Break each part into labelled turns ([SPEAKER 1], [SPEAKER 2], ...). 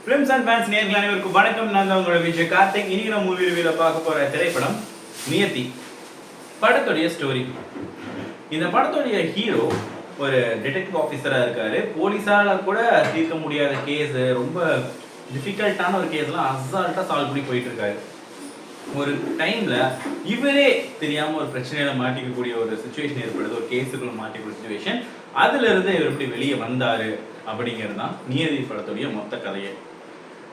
[SPEAKER 1] Films and fans நேயர்கள் அனைவருக்கும் வணக்கம். நான் தான் உங்களோட விஜய் கார்த்திக். இன்னைக்கு நம்ம மூவி ரிவ்யூல பார்க்க போற திரைப்படம் நியதி. படத்துடைய ஸ்டோரி. இந்த படத்துடைய ஹீரோ ஒரு டிடெக்டிவ் ஆஃபீஸரா இருக்காரு. போலீஸால கூட தீர்க்க முடியாத கேஸ், ரொம்ப டிஃபிகல்ட்டான ஒரு கேஸ்லாம் அசால்ட்டா சால்வ் பண்ணி போயிட்டு இருக்காரு. ஒரு டைம்ல இவரே தெரியாம ஒரு பிரச்சனையில மாட்டிக்கக்கூடிய ஒரு சுச்சுவேஷன் ஏற்படுது, ஒரு கேஸுக்குள்ள மாட்டிக்கூடிய சுச்சுவேஷன். அதுல இருந்து இவர் எப்படி வெளியே வந்தாரு அப்படிங்கிறது தான் நியதி படத்துடைய மொத்த கதையே.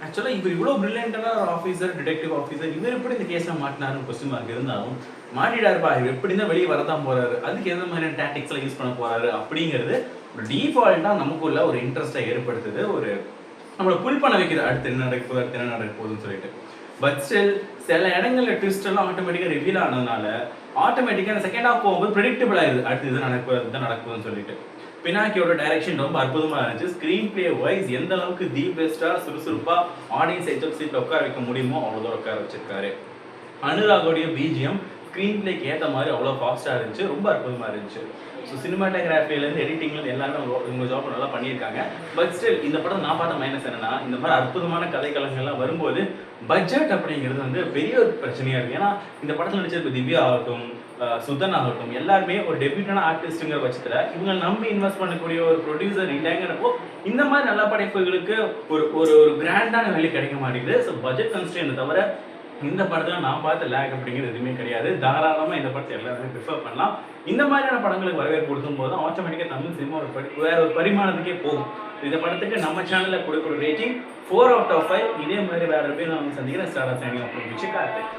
[SPEAKER 1] ஆக்சுவலா இவர் இவ்வளவு பிரில்லியண்டான ஒரு ஆஃபீஸர், டிடெக்டிவ் ஆஃபீஸர், இவர் எப்படி இந்த கேஸ்ல மாட்டினாருன்னு கொஸ்டின் மார்க் இருந்தாலும் மாட்டிடாருப்பா, இவர் எப்படி தான் வெளியே வரதான் போறாரு, அதுக்கு எந்த மாதிரியான டாக்டிக்ஸ் எல்லாம் யூஸ் பண்ண போறாரு அப்படிங்கிறது ஒரு டிஃபால்ட்டா நமக்குள்ள ஒரு இன்ட்ரெஸ்டா ஏற்படுத்துது, ஒரு நம்மளை புல் பண்ண வைக்கிறது. அடுத்து என்ன நடக்க போகுது, அடுத்து என்ன நடக்க போகுதுன்னு சொல்லிட்டு. பட் ஸ்டில் சில இடங்கள்ல ட்விஸ்ட் எல்லாம் ஆட்டோமேட்டிக்கா ரிவீல் ஆனதுனால ஆட்டோமேட்டிக்கா செகண்ட் ஹாஃப் போகும்போது ப்ரெடிக்டபிள் ஆயிருது, அடுத்து இது நடக்குதுன்னு சொல்லிட்டு. பினாக்கியோட டைரக்ஷன் ரொம்ப அற்புதமா இருந்துச்சு. ஸ்கிரீன் பிளே வைஸ் எந்த அளவுக்கு தி பெஸ்டா சுறுசுறுப்பா ஆடியன்ஸ் எஜெக்ட் சீட்ல உட்கார வைக்க முடியுமோ அவ்வளோதான் உட்கார வச்சிருக்காரு. அனுராகோடைய பிஜிஎம் ஸ்க்ரீன் பிளேக்கு ஏற்ற மாதிரி அவ்வளோ ஃபாஸ்ட்டாக இருந்துச்சு, ரொம்ப அற்புதமாக இருந்துச்சு. ஸோ சினிமாட்டோகிராஃபிலேருந்து எடிட்டிங்லேருந்து எல்லாமே இவங்க ஜாப் நல்லா பண்ணியிருக்காங்க. பட் ஸ்டில் இந்த படம் நான் பார்த்த மைனஸ் என்னன்னா, இந்த மாதிரி அற்புதமான கதைக்களங்கள்லாம் வரும்போது பட்ஜெட் அப்படிங்கிறது வந்து பெரிய ஒரு பிரச்சனையாக இருக்குது. ஏன்னா இந்த படத்தில் நடிச்சிருக்க திவ்யா ஆகட்டும், சுதன் ஆகட்டும், எல்லாருமே ஒரு டெபியூட்டான ஆர்டிஸ்ட்டுங்கிற பட்சத்தில் இவங்க நம்பி இன்வெஸ்ட் பண்ணக்கூடிய ஒரு ப்ரொடியூசர் இல்லைங்கிறப்போ இந்த மாதிரி நல்ல படைப்புகளுக்கு ஒரு ஒரு கிராண்டான வேல்யூ கிடைக்க மாட்டேங்குது. ஸோ பட்ஜெட் கன்ஸ்ட்ரெயினை தவிர இந்த படத்தில் நான் பார்த்த லேக் அப்படிங்கிறது எதுவுமே கிடையாது. தாராளமாக இந்த படத்தை எல்லாருமே ப்ரிஃபர் பண்ணலாம். இந்த மாதிரியான படங்களுக்கு வரவேற்பு கொடுக்கும் போது ஆட்டோமேட்டிக்காக தமிழ் சினிமா வேற ஒரு பரிமாணத்துக்கே போகும். இந்த படத்துக்கு நம்ம சேனலில் கொடுக்குற ரேட்டிங் 4/5. இதே மாதிரி வேற பேர் நான் சந்திக்கிறேன். ஸ்டாரா சைனிங் அப்புறம் விஜய் கார்த்திக்.